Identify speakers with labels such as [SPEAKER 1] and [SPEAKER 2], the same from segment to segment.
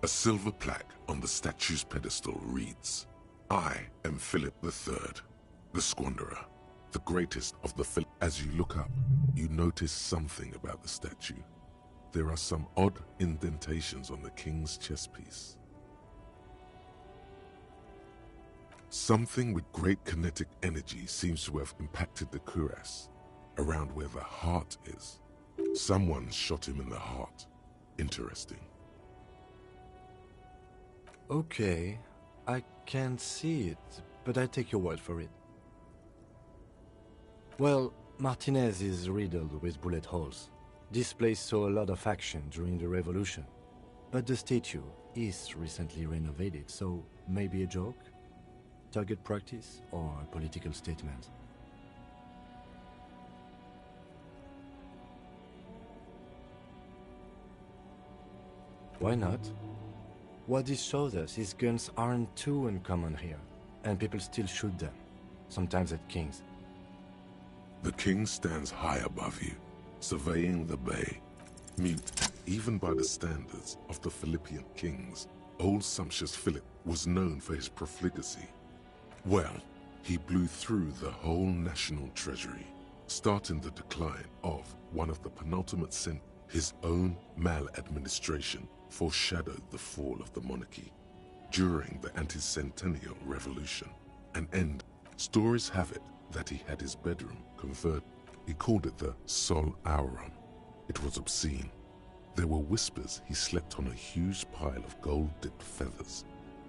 [SPEAKER 1] silver plaque on the statue's pedestal reads, "I am Philip III, the Squanderer, the greatest of the Philip." As you look up, you notice something about the statue. There are some odd indentations on the king's chest piece. Something with great kinetic energy seems to have impacted the cuirass, around where the heart is. Someone shot him in the heart. Interesting.
[SPEAKER 2] Okay, I can't see it, but I take your word for it. Well, Martinez is riddled with bullet holes. This place saw a lot of action during the revolution. But the statue is recently renovated, so maybe a joke? Target practice or a political statement? Why not? What this shows us is guns aren't too uncommon here, and people still shoot them, sometimes at kings.
[SPEAKER 1] The king stands high above you, surveying the bay, mute even by the standards of the Philippian kings. Old sumptuous Philip was known for his profligacy. Well, he blew through the whole national treasury, starting the decline of one of the penultimate sin. His own maladministration foreshadowed the fall of the monarchy during the anti-centennial revolution. An end. Stories have it that he had his bedroom converted. He called it the Sol Aurum. It was obscene. There were whispers he slept on a huge pile of gold-dipped feathers,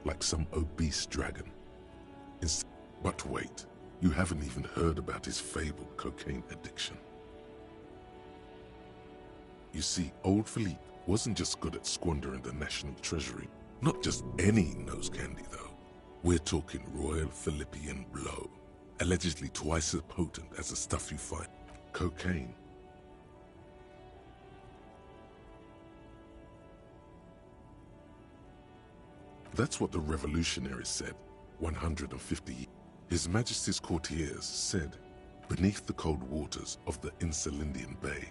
[SPEAKER 1] like some obese dragon. But wait, you haven't even heard about his fabled cocaine addiction. You see, old Philippe wasn't just good at squandering the national treasury. Not just any nose candy, though. We're talking Royal Philippian blow, allegedly twice as potent as the stuff you find. Cocaine. That's what the revolutionaries said 150 years. His Majesty's courtiers said, beneath the cold waters of the Insulindian Bay,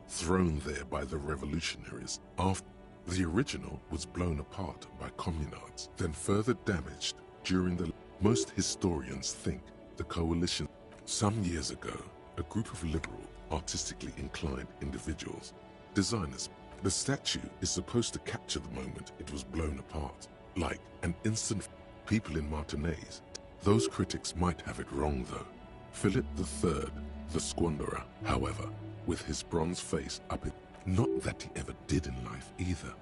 [SPEAKER 1] thrown there by the revolutionaries after the original was blown apart by communards, then further damaged during the... Most historians think the coalition... Some years ago, a group of liberal, artistically inclined individuals, designers, the statue is supposed to capture the moment it was blown apart, like an instant... People in Martinez. Those critics might have it wrong, though. Philip III, the Squanderer, however, with his bronze face up it, not that he ever did in life either.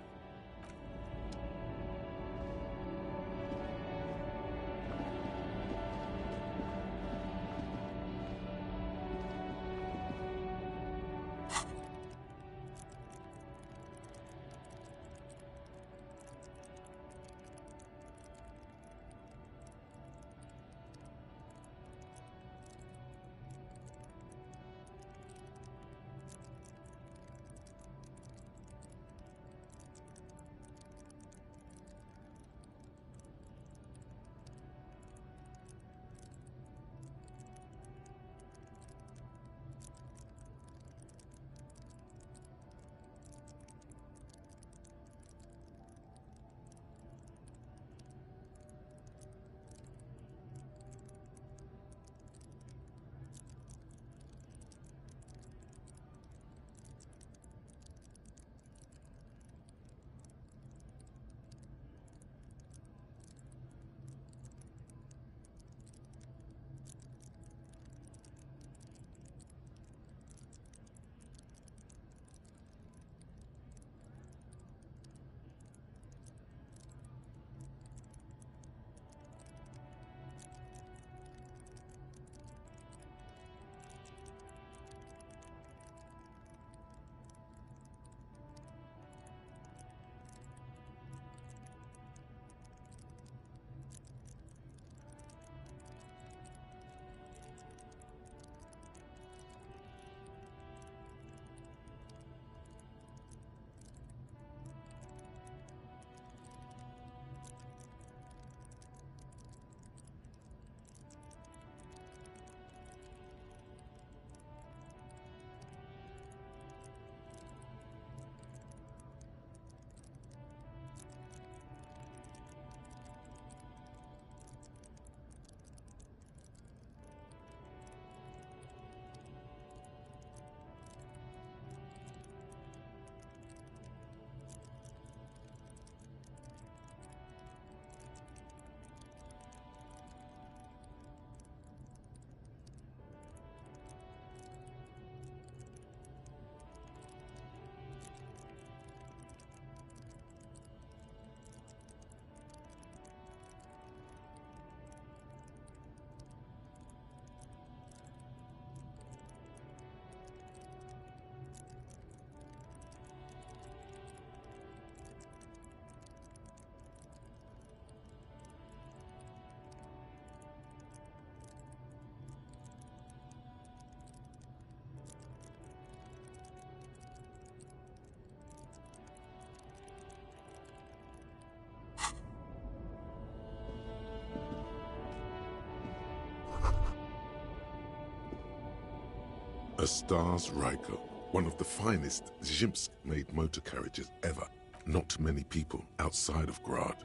[SPEAKER 1] A Stars Ryko, one of the finest Zhimsk-made motor carriages ever. Not many people outside of Grad.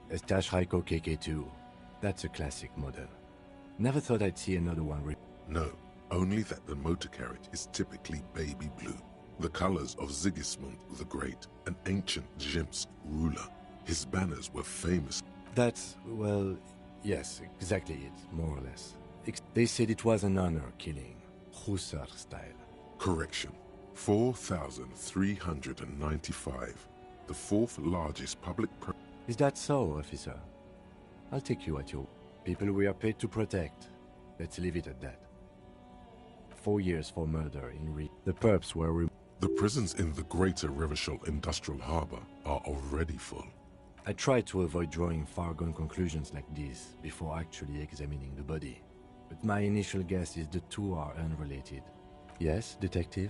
[SPEAKER 2] A Stars Ryko KK2. That's a classic model. Never thought I'd see another one.
[SPEAKER 1] No, only that the motor carriage is typically baby blue. The colors of Sigismund the Great, an ancient Zhimsk ruler. His banners were famous.
[SPEAKER 2] That's, well, yes, exactly it, more or less. They said it was an honor killing, Husserl style.
[SPEAKER 1] Correction. 4,395. The fourth largest public...
[SPEAKER 2] Is that so, officer? I'll take you at your... People we are paid to protect. Let's leave it at that. 4 years for murder in The perps were...
[SPEAKER 1] The prisons in the Greater Revachol Industrial Harbor are already full.
[SPEAKER 2] I try to avoid drawing far-gone conclusions like this before actually examining the body. But my initial guess is the two are unrelated. Yes, detective?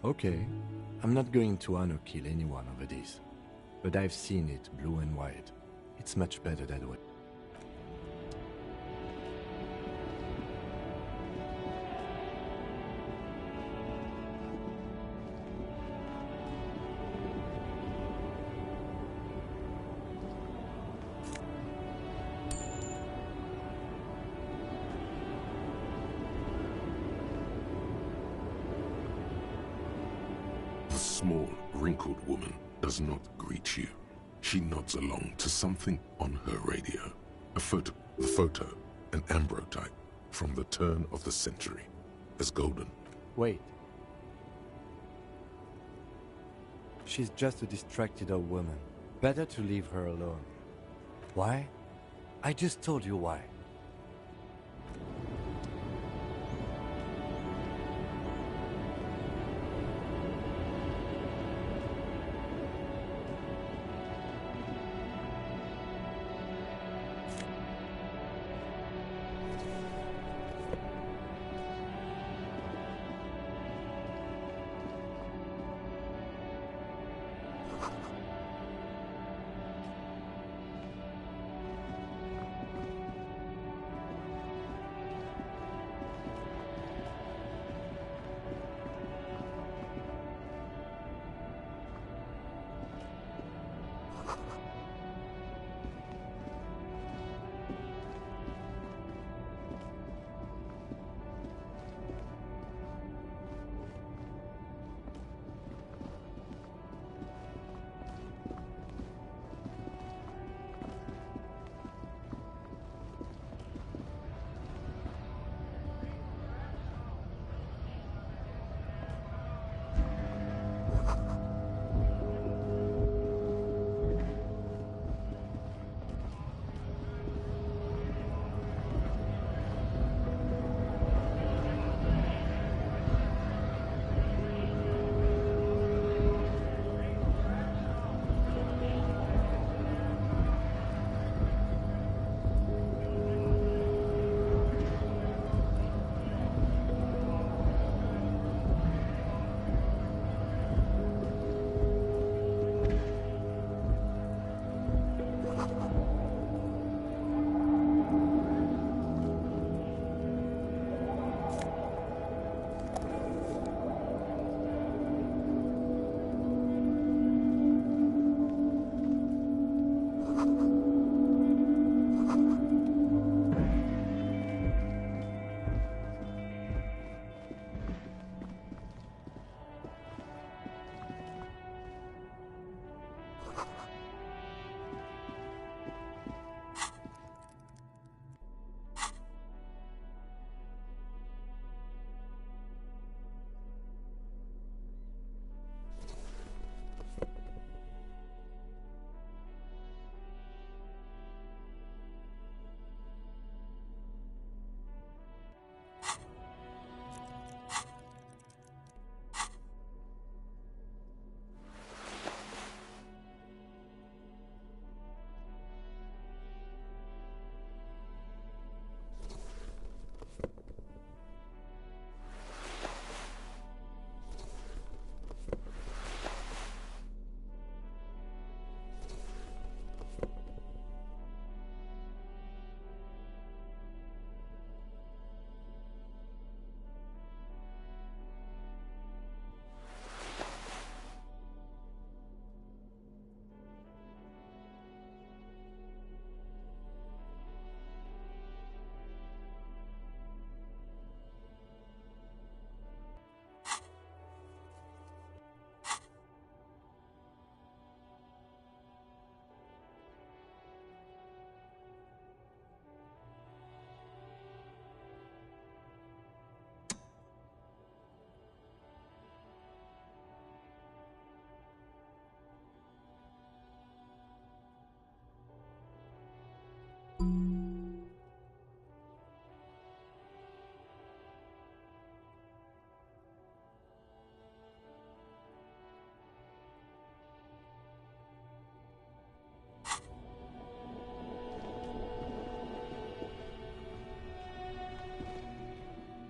[SPEAKER 2] Okay. I'm not going to honor kill anyone over this. But I've seen it blue and white. It's much better that way.
[SPEAKER 1] The small, wrinkled woman does not greet you. She nods along to something on her radio. The photo, an ambrotype from the turn of the century, as golden.
[SPEAKER 2] Wait. She's just a distracted old woman. Better to leave her alone. Why? I just told you why.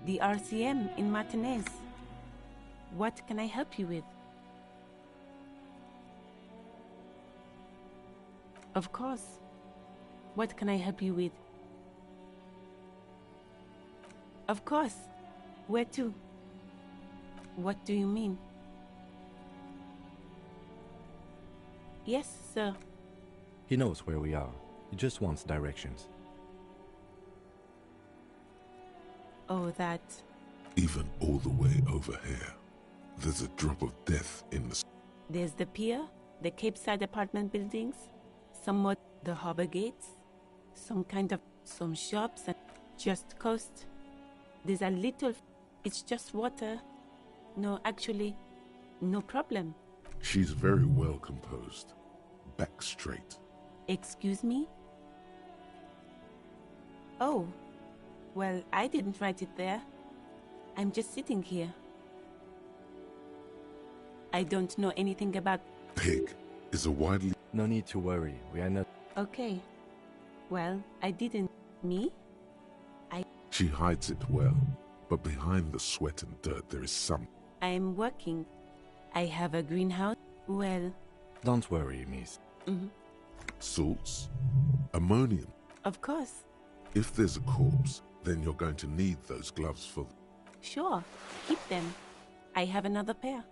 [SPEAKER 3] The RCM in Martinez. What can I help you with? Of course. What can I help you with? Of course. Where to? What do you mean? Yes, sir.
[SPEAKER 2] He knows where we are. He just wants directions.
[SPEAKER 3] Oh, that...
[SPEAKER 1] Even all the way over here, there's a drop of death in the...
[SPEAKER 3] There's the pier, the Cape Side apartment buildings, somewhat the harbor gates, some shops and just coast. There's a little... It's just water. No, actually, no problem.
[SPEAKER 1] She's very well composed. Back straight.
[SPEAKER 3] Excuse me? Oh, well, I didn't write it there. I'm just sitting here. I don't know anything about...
[SPEAKER 1] Pig is a widely...
[SPEAKER 2] No need to worry, we are not...
[SPEAKER 3] Okay. Well, I didn't... Me?
[SPEAKER 1] She hides it well, but behind the sweat and dirt there is some...
[SPEAKER 3] I'm working. I have a greenhouse. Well...
[SPEAKER 2] Don't worry, miss.
[SPEAKER 1] Salts, ammonium.
[SPEAKER 3] Of course.
[SPEAKER 1] If there's a corpse, then you're going to need those gloves for...
[SPEAKER 3] Sure. Keep them. I have another pair.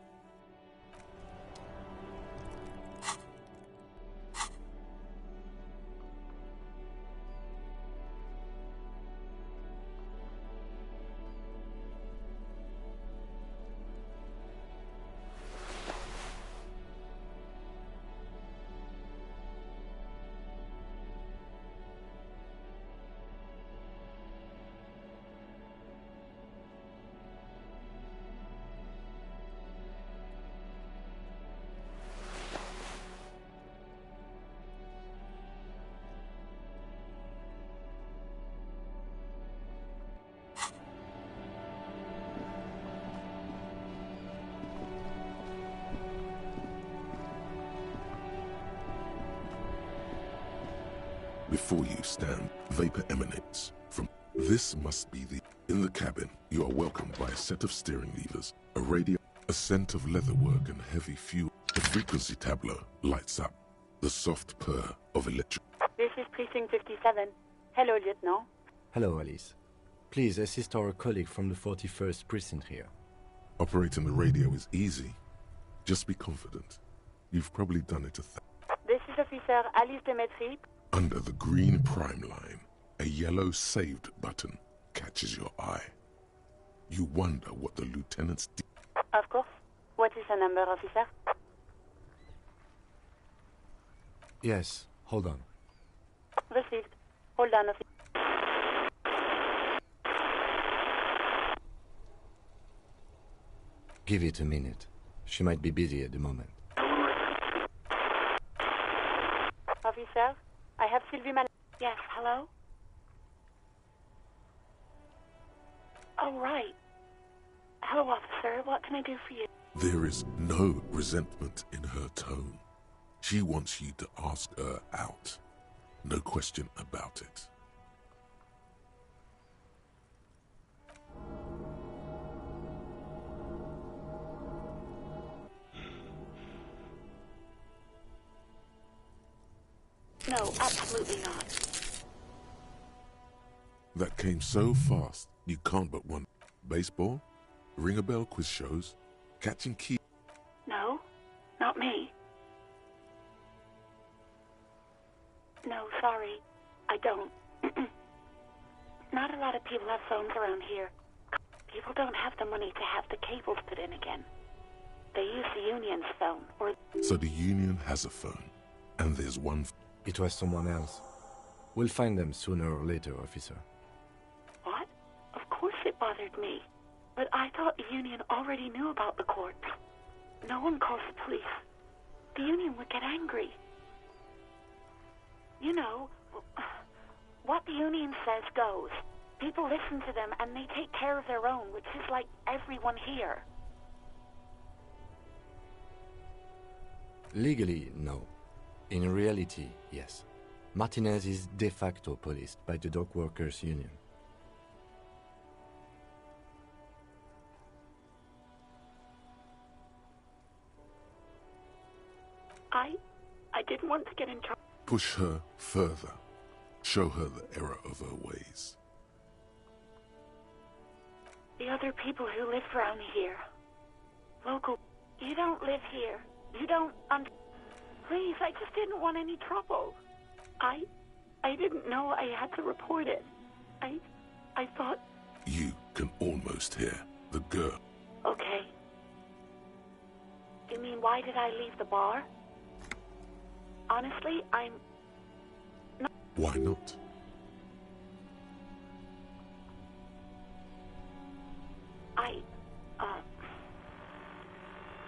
[SPEAKER 1] Before you stand, vapor emanates from... This must be the... In the cabin, you are welcomed by a set of steering levers, a radio, a scent of leatherwork and heavy fuel. The frequency tableau lights up. The soft purr of electric...
[SPEAKER 4] This is Precinct 57. Hello, Lieutenant.
[SPEAKER 2] Hello, Alice. Please assist our colleague from the 41st precinct here.
[SPEAKER 1] Operating the radio is easy. Just be confident. You've probably done it
[SPEAKER 4] This is Officer Alice Demetri.
[SPEAKER 1] Under the green prime line, a yellow saved button catches your eye. You wonder what the lieutenants did.
[SPEAKER 4] Of course. What is the number, officer?
[SPEAKER 2] Yes, hold on.
[SPEAKER 4] Received. Hold on, officer.
[SPEAKER 2] Give it a minute. She might be busy at the moment.
[SPEAKER 4] Officer, I have Sylvie Mal... Yes, hello? Oh, right. Hello, officer. What can I do for you?
[SPEAKER 1] There is no resentment in her tone. She wants you to ask her out. No question about it.
[SPEAKER 4] No, absolutely not.
[SPEAKER 1] That came so fast, you can't but wonder. Baseball? Ring a bell quiz shows? Catching key?
[SPEAKER 4] No, not me. No, sorry. I don't. Not a lot of people have phones around here. People don't have the money to have the cables put in again. They use the union's phone, or...
[SPEAKER 1] So the union has a phone, and there's one...
[SPEAKER 2] It was someone else. We'll find them sooner or later, officer.
[SPEAKER 4] What? Of course it bothered me. But I thought the union already knew about the corpse. No one calls the police. The union would get angry. You know, what the union says goes. People listen to them and they take care of their own, which is like everyone here.
[SPEAKER 2] Legally, no. In reality, yes. Martinez is de facto policed by the dock workers' union.
[SPEAKER 4] I didn't want to get in trouble.
[SPEAKER 1] Push her further. Show her the error of her ways.
[SPEAKER 4] The other people who live around here. Local. You don't live here. You don't Please, I just didn't want any trouble. I didn't know I had to report it. I thought...
[SPEAKER 1] You can almost hear the girl.
[SPEAKER 4] Okay. You mean, why did I leave the bar? Honestly, I'm... not...
[SPEAKER 1] Why not?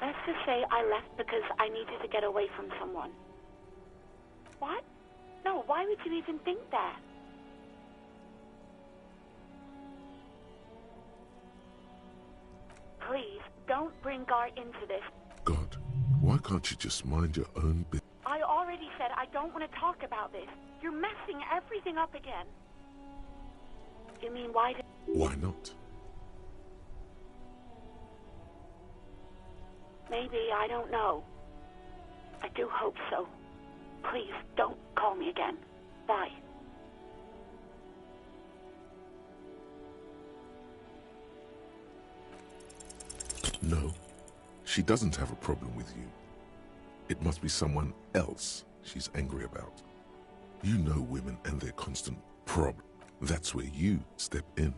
[SPEAKER 4] Let's just say I left because I needed to get away from someone. What? No, why would you even think that? Please, don't bring Karr into this.
[SPEAKER 1] God, why can't you just mind your own business?
[SPEAKER 4] I already said I don't want to talk about this. You're messing everything up again. You mean, why did...
[SPEAKER 1] Why not?
[SPEAKER 4] Maybe, I don't know. I do hope so. Please, don't call me again. Bye.
[SPEAKER 1] No, she doesn't have a problem with you. It must be someone else she's angry about. You know women and their constant problem. That's where you step in.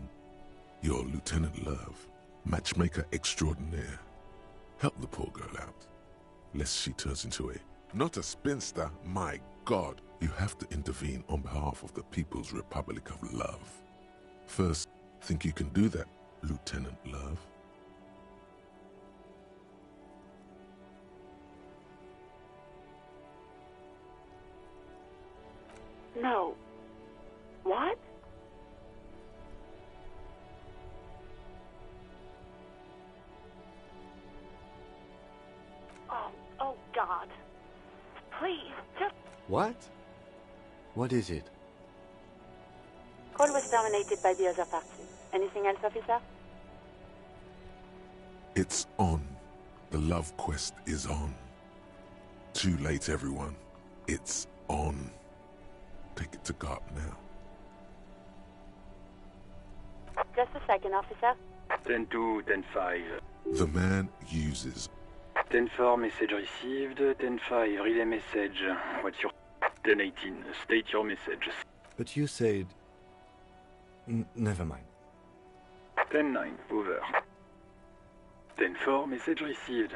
[SPEAKER 1] You're Lieutenant Love, matchmaker extraordinaire. Help the poor girl out, lest she turns into not a spinster, my God. You have to intervene on behalf of the People's Republic of Love. First, think you can do that, Lieutenant Love?
[SPEAKER 4] No. What? Oh God. Please, just...
[SPEAKER 2] What? What is it?
[SPEAKER 5] Call was terminated by the other party. Anything else, officer?
[SPEAKER 1] It's on. The love quest is on. Too late, everyone. It's on. Take it to Karr now.
[SPEAKER 5] Just a second, officer.
[SPEAKER 6] 10-2, 10-5.
[SPEAKER 1] The man uses
[SPEAKER 6] 10-4, message received. 10-5, relay message. What's your... 10-18, state your message.
[SPEAKER 2] But you said... never mind.
[SPEAKER 6] 10-9, over. 10-4, message received.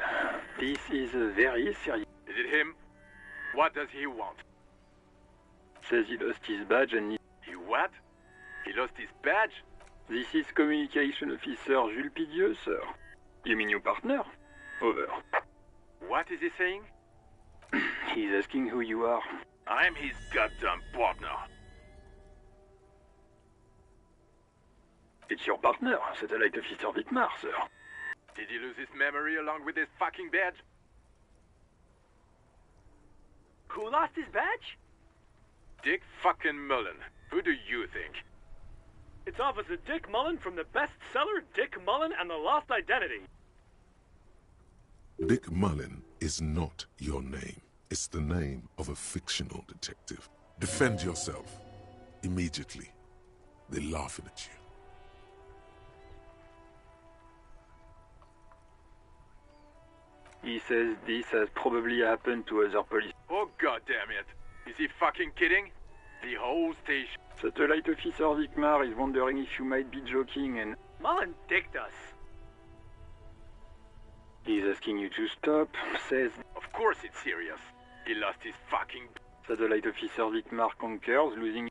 [SPEAKER 6] This is very serious.
[SPEAKER 7] Is it him? What does he want?
[SPEAKER 6] Says he lost his badge and...
[SPEAKER 7] He what? He lost his badge?
[SPEAKER 6] This is Communication Officer Jules Pidieux, sir. You mean your partner? Over.
[SPEAKER 7] What is he saying?
[SPEAKER 6] He's asking who you are.
[SPEAKER 7] I'm his goddamn partner.
[SPEAKER 6] It's your partner, Satellite Officer Vitmar, sir.
[SPEAKER 7] Did he lose his memory along with his fucking badge?
[SPEAKER 8] Who lost his badge?
[SPEAKER 7] Dick fucking Mullen. Who do you think?
[SPEAKER 8] It's Officer Dick Mullen from the bestseller Dick Mullen and the Lost Identity.
[SPEAKER 1] Dick Mullen is not your name. It's the name of a fictional detective. Defend yourself. Immediately. They're laughing at you.
[SPEAKER 6] He says this has probably happened to other police.
[SPEAKER 7] Oh goddamn it. Is he fucking kidding? The whole station...
[SPEAKER 6] Satellite Officer Vitmar is wondering if you might be joking and...
[SPEAKER 8] Mullen dicked us.
[SPEAKER 6] He's asking you to stop, says...
[SPEAKER 7] Of course it's serious. He lost his fucking...
[SPEAKER 6] Satellite Officer Vitmar concurs, losing...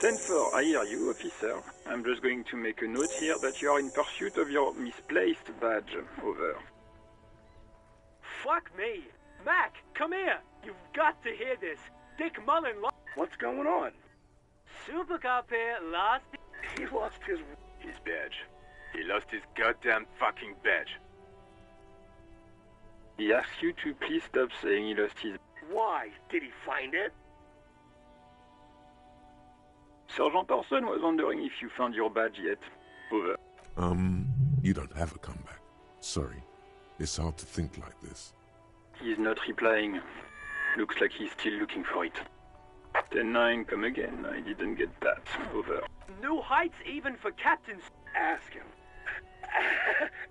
[SPEAKER 6] 10-4, I hear you, officer. I'm just going to make a note here that you are in pursuit of your misplaced badge. Over.
[SPEAKER 8] Fuck me. Mac, come here. You've got to hear this. Dick Mullen lost...
[SPEAKER 7] What's going on?
[SPEAKER 8] Super Cop here lost...
[SPEAKER 7] He lost his badge. He lost his goddamn fucking badge.
[SPEAKER 6] He asks you to please stop saying he lost his...
[SPEAKER 7] Why? Did he find it?
[SPEAKER 6] Sergeant Orson was wondering if you found your badge yet. Over.
[SPEAKER 1] You don't have a comeback. Sorry. It's hard to think like this.
[SPEAKER 6] He's not replying. Looks like he's still looking for it. 10-9, come again. I didn't get that. Over.
[SPEAKER 8] New heights even for captains.
[SPEAKER 9] Ask him.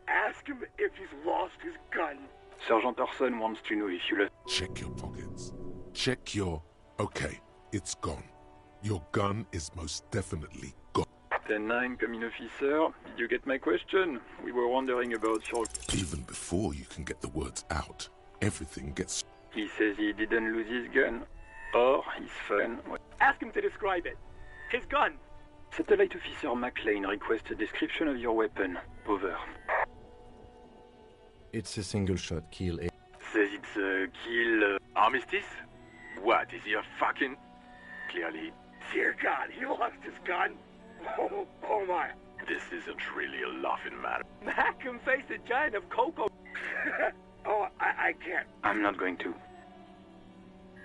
[SPEAKER 9] Ask him if he's lost his gun.
[SPEAKER 6] Sergeant Orson wants to know if you lost...
[SPEAKER 1] Check your pockets. Check your... Okay, it's gone. Your gun is most definitely gone.
[SPEAKER 6] 10-9, come in, officer. Did you get my question? We were wondering about your...
[SPEAKER 1] Even before you can get the words out, everything gets...
[SPEAKER 6] He says he didn't lose his gun. Or his phone.
[SPEAKER 8] Ask him to describe it. His gun.
[SPEAKER 6] Satellite Officer McLean requests a description of your weapon. Over.
[SPEAKER 2] It's a single-shot kill.
[SPEAKER 7] Says it's a kill... Armistice? What, is he a fucking... Clearly.
[SPEAKER 9] Dear God, he lost his gun. Oh my.
[SPEAKER 7] This isn't really a laughing matter.
[SPEAKER 8] Mac can face a giant of cocoa.
[SPEAKER 9] Oh, I can't.
[SPEAKER 6] I'm not going to.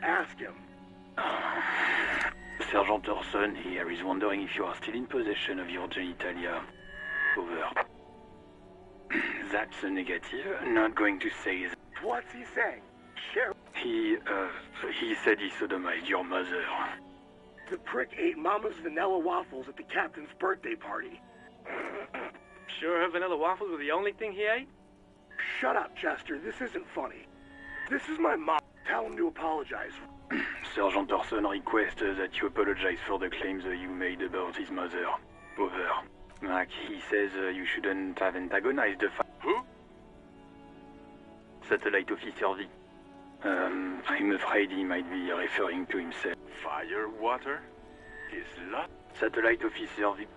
[SPEAKER 9] Ask him.
[SPEAKER 6] Sergeant Orson here is wondering if you are still in possession of your genitalia. Over. That's a negative. Not going to say that.
[SPEAKER 9] What's he saying? Sheriff.
[SPEAKER 6] He said he sodomized your mother.
[SPEAKER 9] The prick ate Mama's vanilla waffles at the captain's birthday party.
[SPEAKER 8] Sure her vanilla waffles were the only thing he ate?
[SPEAKER 9] Shut up, Chester. This isn't funny. This is my mom. Tell him to apologize.
[SPEAKER 6] Sergeant Orson requests that you apologize for the claims you made about his mother. Over. Mac, he says you shouldn't have antagonized the
[SPEAKER 7] Who?
[SPEAKER 6] Satellite Officer V. I'm afraid he might be referring to himself.
[SPEAKER 7] Fire, water? His lot?
[SPEAKER 6] Satellite Officer V.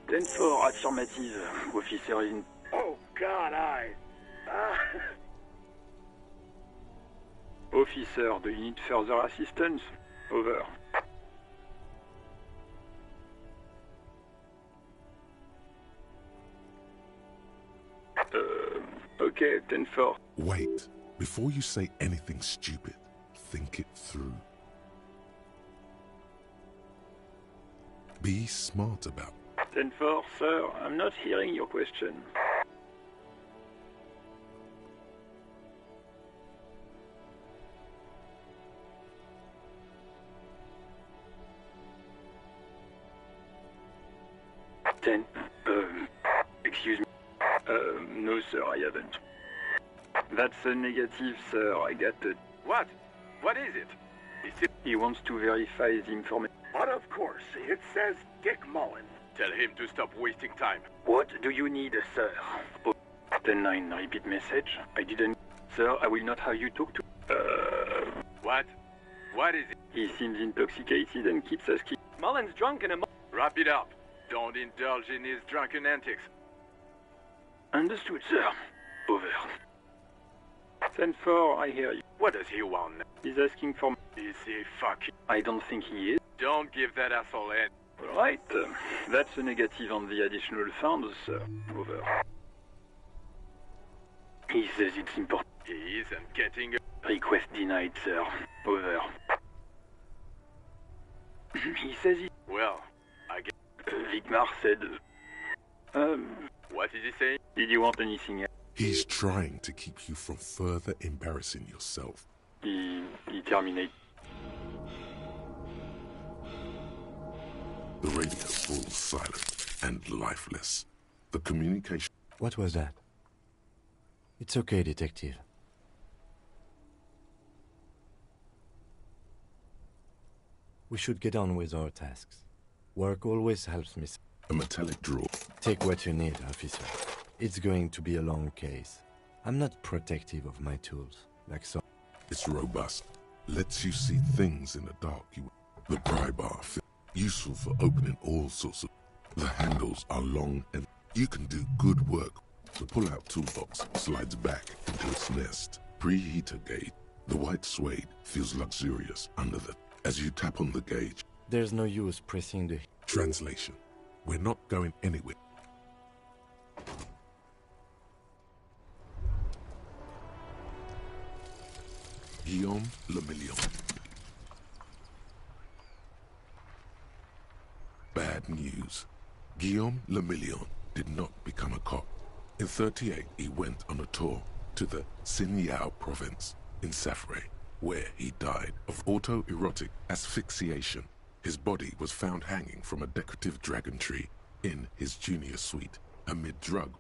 [SPEAKER 6] 10-4, affirmative. Officer in...
[SPEAKER 9] Oh, God,
[SPEAKER 6] Officer, do you need further assistance? Over. Okay, 10-4.
[SPEAKER 1] Wait. Before you say anything stupid, think it through. Be smart about it.
[SPEAKER 6] 10-4, sir. I'm not hearing your question. Excuse me. No, sir, I haven't. That's a negative, sir. I got it.
[SPEAKER 7] What? What is it?
[SPEAKER 6] He wants to verify the information.
[SPEAKER 9] But of course, it says Dick Mullen.
[SPEAKER 7] Tell him to stop wasting time.
[SPEAKER 6] What do you need, sir? 10-9, repeat message. I didn't... Sir, I will not have you talk to...
[SPEAKER 7] What? What is it?
[SPEAKER 6] He seems intoxicated and keeps asking...
[SPEAKER 8] Mullen's drunk and
[SPEAKER 7] Wrap it up. Don't indulge in his drunken antics.
[SPEAKER 6] Understood, sir. Over. 10-4, I hear you.
[SPEAKER 7] What does he want?
[SPEAKER 6] He's asking for...
[SPEAKER 7] Is he fucking...
[SPEAKER 6] I don't think he is.
[SPEAKER 7] Don't give that asshole in.
[SPEAKER 6] Right. That's a negative on the additional funds, sir. Over. He says it's important.
[SPEAKER 7] He isn't getting a...
[SPEAKER 6] Request denied, sir. Over. He says he...
[SPEAKER 7] Well, I guess...
[SPEAKER 6] Vigmar said...
[SPEAKER 7] What is he saying?
[SPEAKER 6] Did you want anything else?
[SPEAKER 1] He's trying to keep you from further embarrassing yourself.
[SPEAKER 6] He terminated.
[SPEAKER 1] The radio falls silent and lifeless. The communication...
[SPEAKER 2] What was that? It's okay, detective. We should get on with our tasks. Work always helps me.
[SPEAKER 1] A metallic drawer.
[SPEAKER 2] Take what you need, officer. It's going to be a long case. I'm not protective of my tools, like some...
[SPEAKER 1] It's robust. Lets you see things in the dark. The pry bar, useful for opening all sorts of... The handles are long and you can do good work. The pull-out toolbox slides back into its nest. Preheater gauge. The white suede feels luxurious under the... As you tap on the gauge...
[SPEAKER 2] There's no use pressing the...
[SPEAKER 1] Translation. We're not going anywhere. Guillaume Le Million. Bad news. Guillaume Le Million did not become a cop. In '38, he went on a tour to the Sinyao province in Safre, where he died of autoerotic asphyxiation. His body was found hanging from a decorative dragon tree in his junior suite amid drug.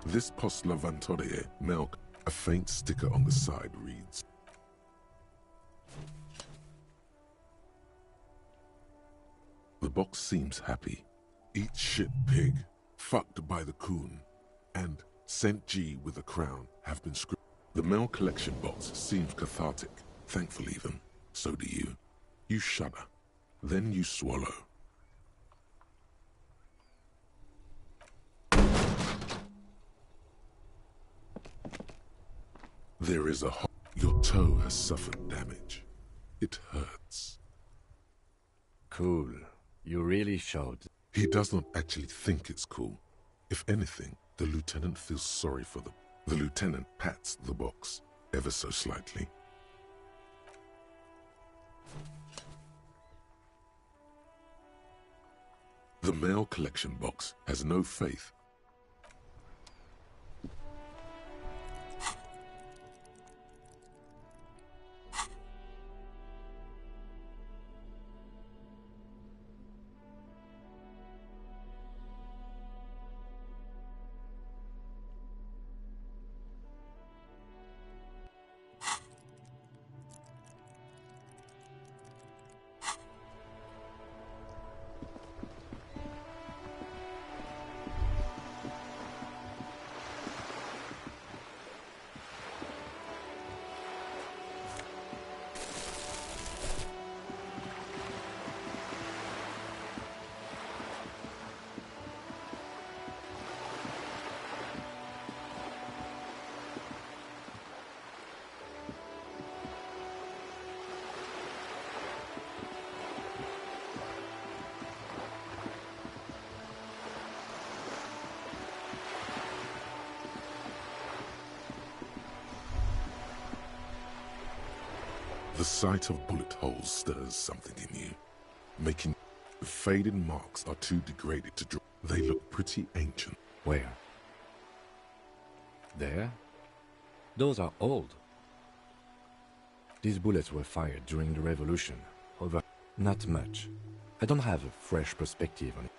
[SPEAKER 1] This post Lavantore milk, a faint sticker on the side reads, "The box seems happy. Eat shit pig, fucked by the coon, and Saint G with a crown have been scripted." The mail collection box seems cathartic, thankful even. So do you. You shudder. Then you swallow. There is a hole. Your toe has suffered damage. It hurts.
[SPEAKER 2] Cool. You really showed.
[SPEAKER 1] He does not actually think it's cool. If anything, the lieutenant feels sorry for them. The lieutenant pats the box, ever so slightly. The mail collection box has no faith. The sight of bullet holes stirs something in you, making the faded marks are too degraded to draw. They look pretty ancient.
[SPEAKER 2] Where? There? Those are old. These bullets were fired during the revolution. Over not much. I don't have a fresh perspective on it.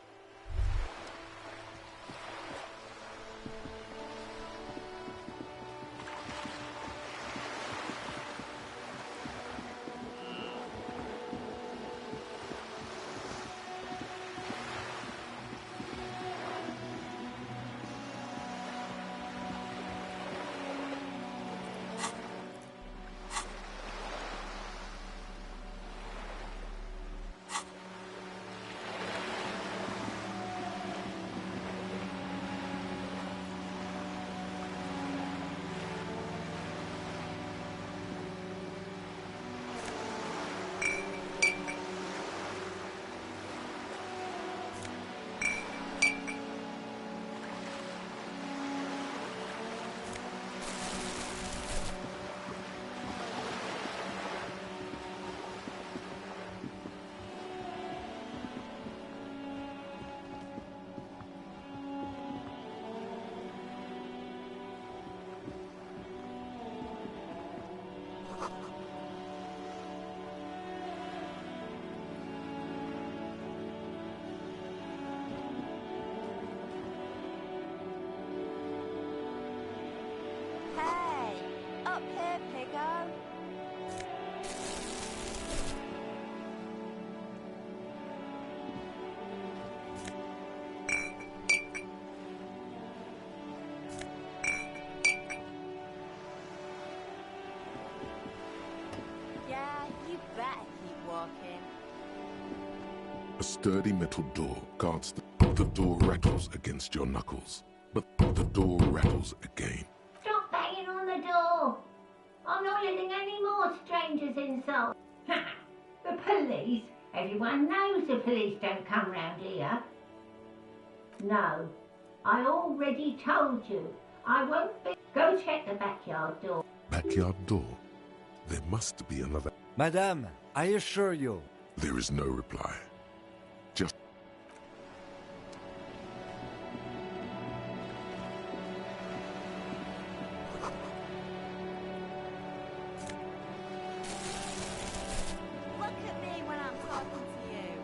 [SPEAKER 1] A sturdy metal door guards the door rattles against your knuckles, but the door rattles again.
[SPEAKER 10] Stop banging on the door! I'm not letting any more strangers inside. The police? Everyone knows the police don't come round here. No, I already told you. I won't be... Go check the backyard door.
[SPEAKER 1] Backyard door? There must be another...
[SPEAKER 2] Madame, I assure you.
[SPEAKER 1] There is no reply. Just...
[SPEAKER 11] Look at me when I'm talking to you.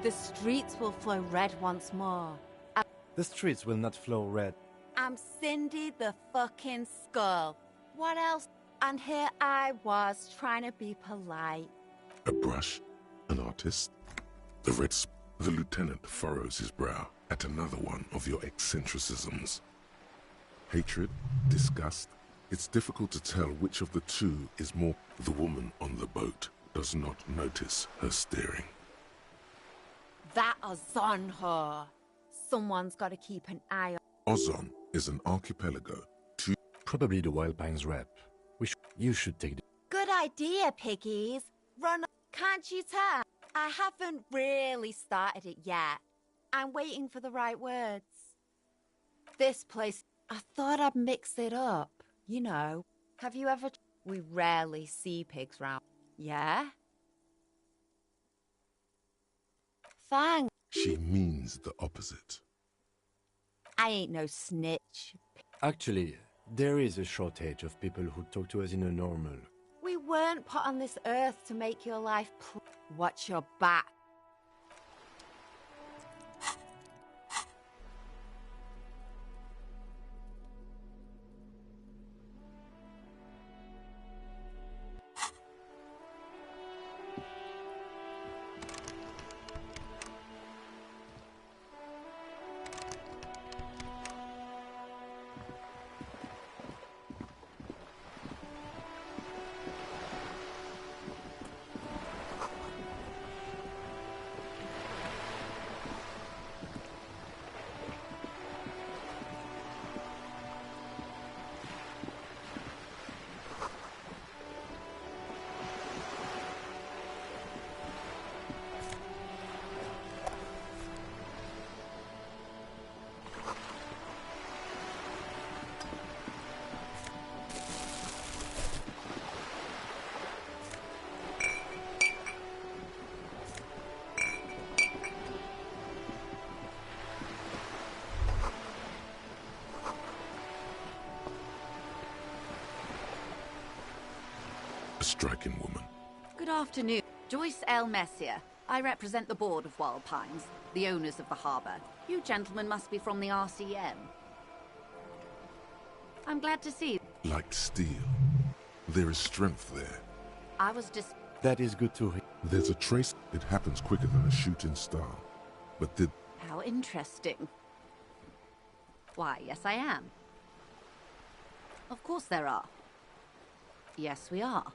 [SPEAKER 11] The streets will flow red once more.
[SPEAKER 2] The streets will not flow red.
[SPEAKER 11] I'm Cindy the fucking Skull. What else? And here I was trying to be polite.
[SPEAKER 1] A brush? An artist? The lieutenant furrows his brow at another one of your eccentricisms. Hatred? Disgust? It's difficult to tell which of the two is more. The woman on the boat does not notice her steering.
[SPEAKER 11] That Ozon her. Someone's got to keep an eye on.
[SPEAKER 1] Ozon is an archipelago.
[SPEAKER 2] Probably the Wild Pines rep. You should take the...
[SPEAKER 11] Good idea, piggies. Run. Can't you tell? I haven't really started it yet. I'm waiting for the right words. This place, I thought I'd mix it up. You know, have you ever... We rarely see pigs round. Yeah? Thanks.
[SPEAKER 1] She means the opposite.
[SPEAKER 11] I ain't no snitch.
[SPEAKER 2] Actually, there is a shortage of people who talk to us in a normal...
[SPEAKER 11] We weren't put on this earth to make your life Watch your back.
[SPEAKER 1] striking woman.
[SPEAKER 12] Good afternoon. Joyce L. Messier. I represent the board of Wild Pines, the owners of the harbour. You gentlemen must be from the RCM. I'm glad to see you.
[SPEAKER 1] Like steel. There is strength there.
[SPEAKER 12] I was just...
[SPEAKER 2] That is good to hear.
[SPEAKER 1] There's a trace. It happens quicker than a shooting star. But did...
[SPEAKER 12] How interesting. Why, yes I am. Of course there are. Yes, we are.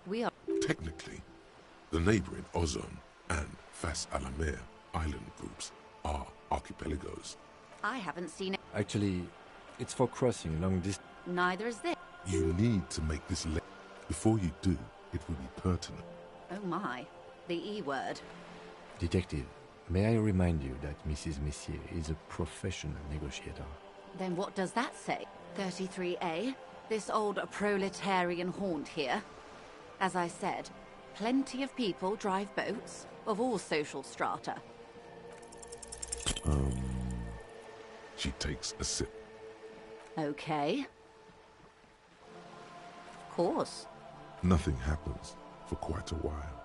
[SPEAKER 12] We are...
[SPEAKER 1] Technically, the neighboring Ozone and Fas Alamer island groups are archipelagos.
[SPEAKER 12] I haven't seen it.
[SPEAKER 2] Actually, it's for crossing long distance.
[SPEAKER 12] Neither is this.
[SPEAKER 1] You need to make this link. Before you do, it will be pertinent.
[SPEAKER 12] Oh my. The E word.
[SPEAKER 2] Detective, may I remind you that Mrs. Messier is a professional negotiator?
[SPEAKER 12] Then what does that say? 33A? This old proletarian haunt here? As I said, plenty of people drive boats of all social strata.
[SPEAKER 1] She takes a sip.
[SPEAKER 12] Okay. Of course.
[SPEAKER 1] Nothing happens for quite a while.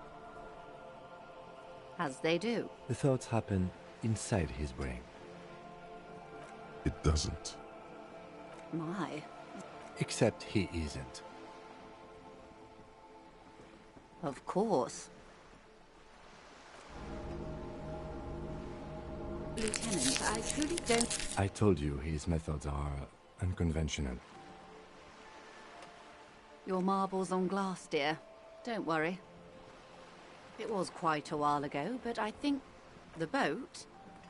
[SPEAKER 12] As they do.
[SPEAKER 2] The thoughts happen inside his brain.
[SPEAKER 1] It doesn't.
[SPEAKER 12] My.
[SPEAKER 2] Except he isn't.
[SPEAKER 12] Of course. Lieutenant, I truly don't...
[SPEAKER 2] I told you his methods are unconventional.
[SPEAKER 12] Your marbles on glass, dear. Don't worry. It was quite a while ago, but I think... The boat?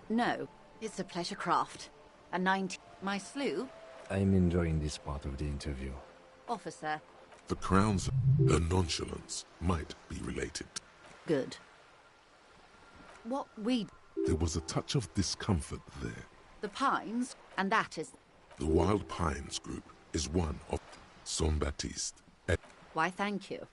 [SPEAKER 12] No, it's a pleasure craft. A 90... My sloop?
[SPEAKER 2] I'm enjoying this part of the interview.
[SPEAKER 12] Officer.
[SPEAKER 1] The Crown's nonchalance might be related.
[SPEAKER 12] Good. What we...
[SPEAKER 1] There was a touch of discomfort there.
[SPEAKER 12] The Pines, and that is...
[SPEAKER 1] The Wild Pines group is one of Saint-Baptiste.
[SPEAKER 12] Why, thank you.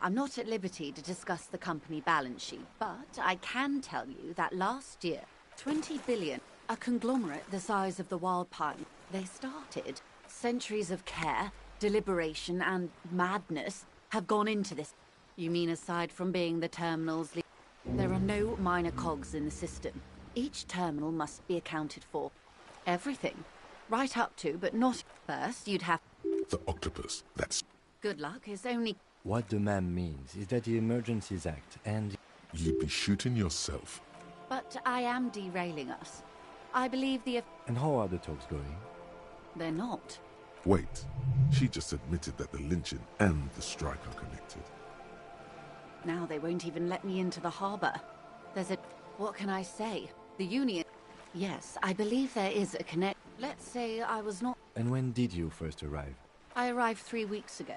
[SPEAKER 12] I'm not at liberty to discuss the company balance sheet, but I can tell you that last year, 20 billion, a conglomerate the size of the Wild Pine, they started. Centuries of care, deliberation, and madness have gone into this. You mean aside from being the terminal's lead? There are no minor cogs in the system. Each terminal must be accounted for. Everything. Right up to, but not... First, you'd have...
[SPEAKER 1] The octopus, that's...
[SPEAKER 12] Good luck is only...
[SPEAKER 2] What the ma'am means is that the Emergencies Act and...
[SPEAKER 1] You'd be shooting yourself.
[SPEAKER 12] But I am derailing us. I believe the...
[SPEAKER 2] And how are the talks going?
[SPEAKER 12] They're not.
[SPEAKER 1] Wait. She just admitted that the lynching and the strike are connected.
[SPEAKER 12] Now they won't even let me into the harbour. There's a... What can I say? The Union... Yes, I believe there is a connect... Let's say I was not...
[SPEAKER 2] And when did you first arrive?
[SPEAKER 12] I arrived 3 weeks ago.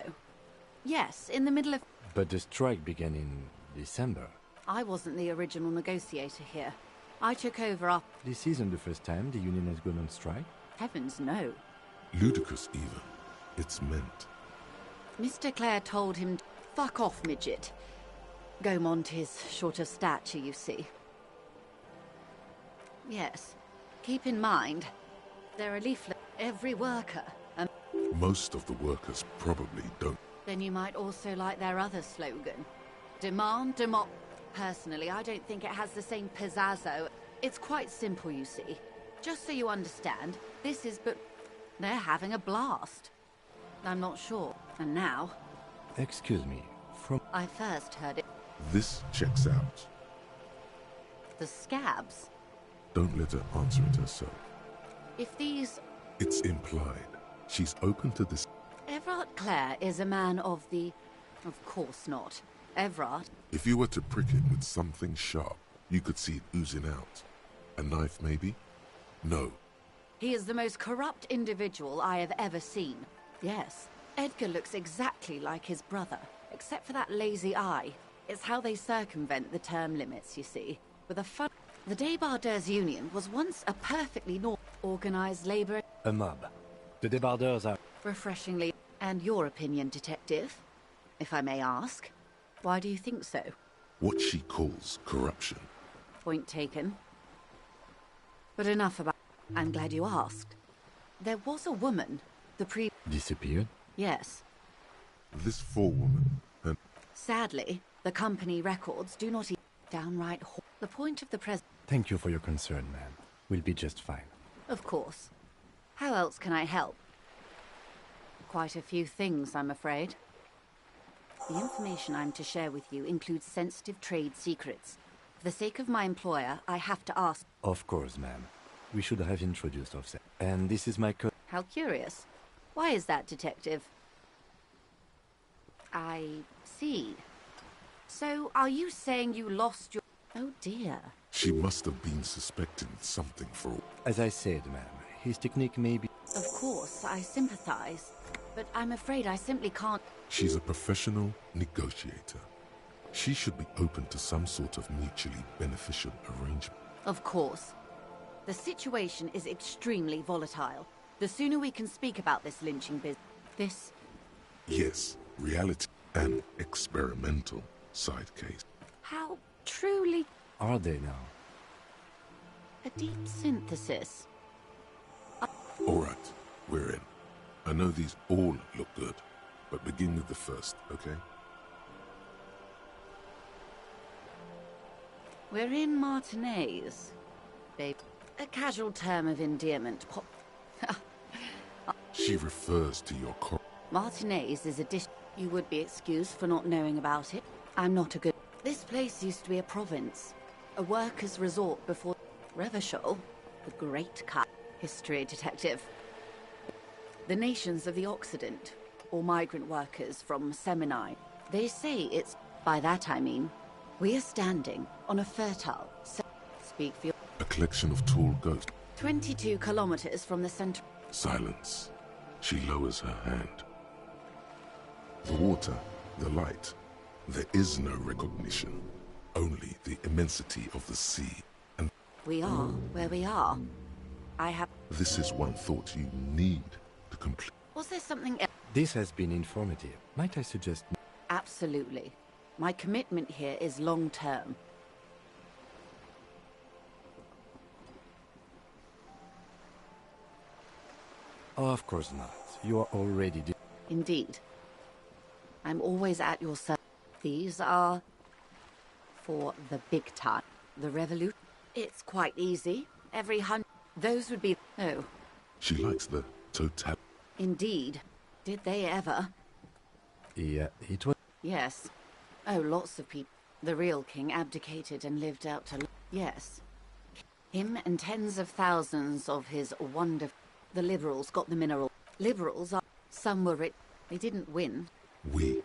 [SPEAKER 12] Yes, in the middle of...
[SPEAKER 2] But the strike began in December.
[SPEAKER 12] I wasn't the original negotiator here. I took over up...
[SPEAKER 2] This isn't the first time the union has gone on strike?
[SPEAKER 12] Heavens, no.
[SPEAKER 1] Ludicrous, even. It's meant.
[SPEAKER 12] Mr. Clare told him, fuck off, midget. Gaumont is short of stature, you see. Yes. Keep in mind, there are leaflets every worker, and...
[SPEAKER 1] Most of the workers probably don't.
[SPEAKER 12] Then you might also like their other slogan. Demand, demo... Personally, I don't think it has the same pizzazzo. It's quite simple, you see. Just so you understand, this is but... They're having a blast. I'm not sure. And now...
[SPEAKER 2] Excuse me, from...
[SPEAKER 12] I first heard it.
[SPEAKER 1] This checks out.
[SPEAKER 12] The scabs.
[SPEAKER 1] Don't let her answer it herself.
[SPEAKER 12] If these...
[SPEAKER 1] It's implied. She's open to this.
[SPEAKER 12] Everard Clare is a man of the... Of course not. Everard...
[SPEAKER 1] If you were to prick it with something sharp, you could see it oozing out. A knife, maybe? No.
[SPEAKER 12] He is the most corrupt individual I have ever seen. Yes, Edgar looks exactly like his brother, except for that lazy eye. It's how they circumvent the term limits, you see. With a fun... The Débardeurs Union was once a perfectly organized labor...
[SPEAKER 2] A mob. The Débardeurs are...
[SPEAKER 12] Refreshingly... And your opinion, detective? If I may ask. Why do you think so?
[SPEAKER 1] What she calls corruption.
[SPEAKER 12] Point taken. But enough about... I'm glad you asked. There was a woman, the
[SPEAKER 2] Disappeared?
[SPEAKER 12] Yes.
[SPEAKER 1] This forewoman, and
[SPEAKER 12] Sadly, the company records do not downright the point of the
[SPEAKER 2] Thank you for your concern, ma'am. We'll be just fine.
[SPEAKER 12] Of course. How else can I help? Quite a few things, I'm afraid. The information I'm to share with you includes sensitive trade secrets. For the sake of my employer, I have to ask...
[SPEAKER 2] Of course, ma'am. We should have introduced ourselves. And this is my
[SPEAKER 12] How curious. Why is that, Detective? I see. So, are you saying you lost your... Oh dear.
[SPEAKER 1] she must have been suspecting something for...
[SPEAKER 2] As I said, ma'am, his technique may be...
[SPEAKER 12] Of course, I sympathize. But I'm afraid I simply can't...
[SPEAKER 1] She's a professional negotiator. She should be open to some sort of mutually beneficial arrangement.
[SPEAKER 12] Of course. The situation is extremely volatile. The sooner we can speak about this lynching business...
[SPEAKER 1] Yes, reality and experimental side case.
[SPEAKER 12] How truly...
[SPEAKER 2] Are they now?
[SPEAKER 12] A deep synthesis.
[SPEAKER 1] All right, we're in. I know these all look good, but begin with the first, okay?
[SPEAKER 12] We're in Martinez, babe. A casual term of endearment.
[SPEAKER 1] She refers to your
[SPEAKER 12] Martinez is a dish. You would be excused for not knowing about it. I'm not a good... This place used to be a province. A workers' resort before... Revachol, the great Karr. History detective. The nations of the Occident, or migrant workers from Semini. They say it's... By that I mean, we are standing on a fertile... Speak for your...
[SPEAKER 1] A collection of tall ghosts.
[SPEAKER 12] 22 kilometers from the center...
[SPEAKER 1] Silence. She lowers her hand. The water, the light. There is no recognition. Only the immensity of the sea. And
[SPEAKER 12] we are where we are. I have...
[SPEAKER 1] This is one thought you need to complete.
[SPEAKER 12] Was there something else?
[SPEAKER 2] This has been informative. Might I suggest...
[SPEAKER 12] Absolutely. My commitment here is long-term.
[SPEAKER 2] Oh, of course not. You are already...
[SPEAKER 12] Indeed. I'm always at your service. These are... for the big time. The revolution. It's quite easy. Every 100... Those would be... Oh.
[SPEAKER 1] She likes the total...
[SPEAKER 12] Indeed. Did they ever?
[SPEAKER 2] Yeah, it was...
[SPEAKER 12] Yes. Oh, lots of people. The real king abdicated and lived out to... Yes. Him and tens of thousands of his wonderful... The liberals got the mineral. Liberals are... Some were rich. They didn't win.
[SPEAKER 1] We.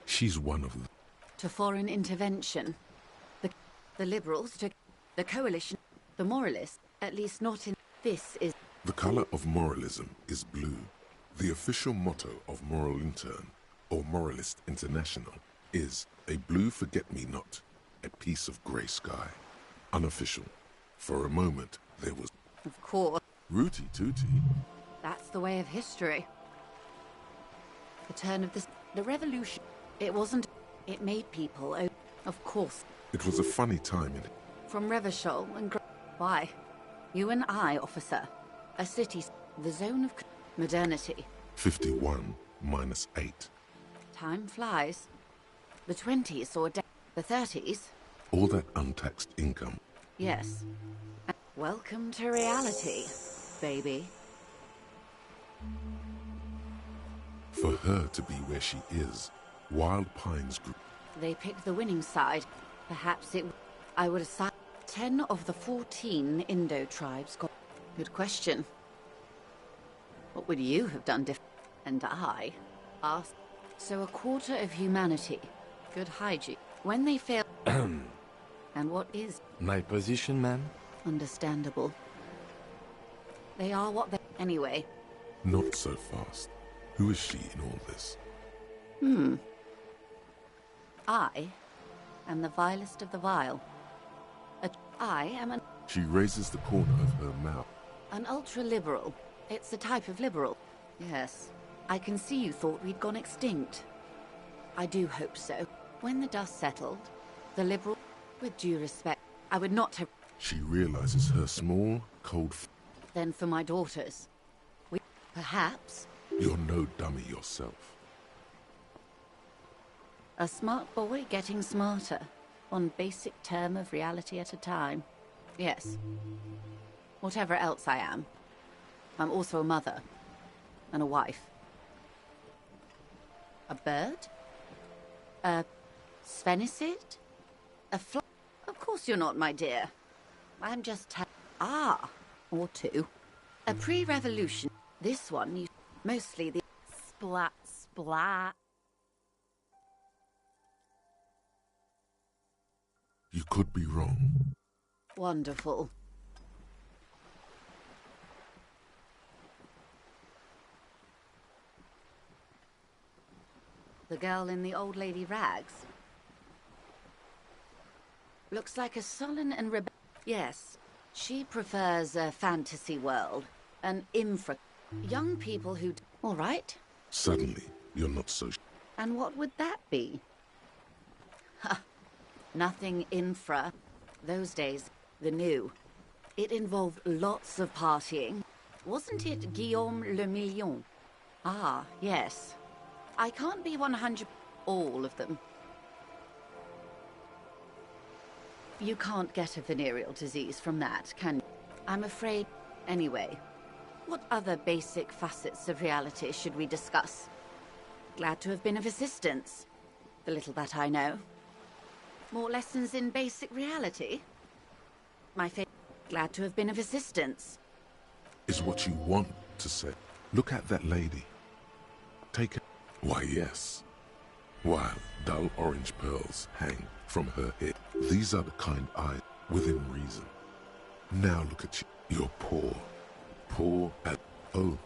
[SPEAKER 1] She's one of them.
[SPEAKER 12] To foreign intervention. The liberals took... The coalition. The moralists. At least not in... This is...
[SPEAKER 1] The color of moralism is blue. The official motto of Moral Intern, or Moralist International, is a blue forget-me-not, a piece of grey sky. Unofficial. For a moment, there was...
[SPEAKER 12] Of course.
[SPEAKER 1] Rooty tooty.
[SPEAKER 12] That's the way of history. The turn of the revolution. It wasn't... It made people... Of course.
[SPEAKER 1] It was a funny time in it.
[SPEAKER 12] From Revachol and... Why? You and I, officer. A city... The zone of... Modernity.
[SPEAKER 1] 51 minus 8.
[SPEAKER 12] Time flies. The 20s saw the 30s.
[SPEAKER 1] All that untaxed income.
[SPEAKER 12] Yes. And welcome to reality, baby.
[SPEAKER 1] For her to be where she is, Wild Pines Group.
[SPEAKER 12] They picked the winning side. Perhaps it... I would assign 10 of the 14 Indo tribes got... Good question. What would you have done different? And I asked. So a quarter of humanity. Good hygiene. When they fail... And what is...
[SPEAKER 2] My position, ma'am?
[SPEAKER 12] Understandable. They are what they... Anyway.
[SPEAKER 1] Not so fast. Who is she in all this?
[SPEAKER 12] I am the vilest of the vile. I am an...
[SPEAKER 1] She raises the corner of her mouth.
[SPEAKER 12] An ultra-liberal. It's a type of liberal. Yes. I can see you thought we'd gone extinct. I do hope so. When the dust settled, the liberal... With due respect, I would not have...
[SPEAKER 1] She realizes her small, cold...
[SPEAKER 12] Then for my daughters. We... Perhaps
[SPEAKER 1] You're no dummy yourself.
[SPEAKER 12] A smart boy getting smarter. One basic term of reality at a time. Yes. Whatever else I am, I'm also a mother. And a wife. A bird? A sphenicid? A fly? Of course you're not, my dear. I'm just or two. A pre-revolution. This one, you mostly the
[SPEAKER 11] Splat, splat.
[SPEAKER 1] You could be wrong.
[SPEAKER 12] wonderful. The girl in the old lady rags. Looks like a sullen and Yes, she prefers a fantasy world, an young people who... All right.
[SPEAKER 1] Suddenly, you're not so...
[SPEAKER 12] And what would that be? Ha! Nothing infra. Those days, the new. It involved lots of partying. Wasn't it Guillaume le Million? Ah, yes. I can't be 100... all of them. You can't get a venereal disease from that, can you? I'm afraid... Anyway, what other basic facets of reality should we discuss? Glad to have been of assistance. The little that I know. More lessons in basic reality? My favorite. Glad to have been of assistance.
[SPEAKER 1] Is what you want to say. Look at that lady. Take it. Why, yes. While dull orange pearls hang from her head. These are the kind eyes within reason. Now look at you. You're poor. Poor at... Oh,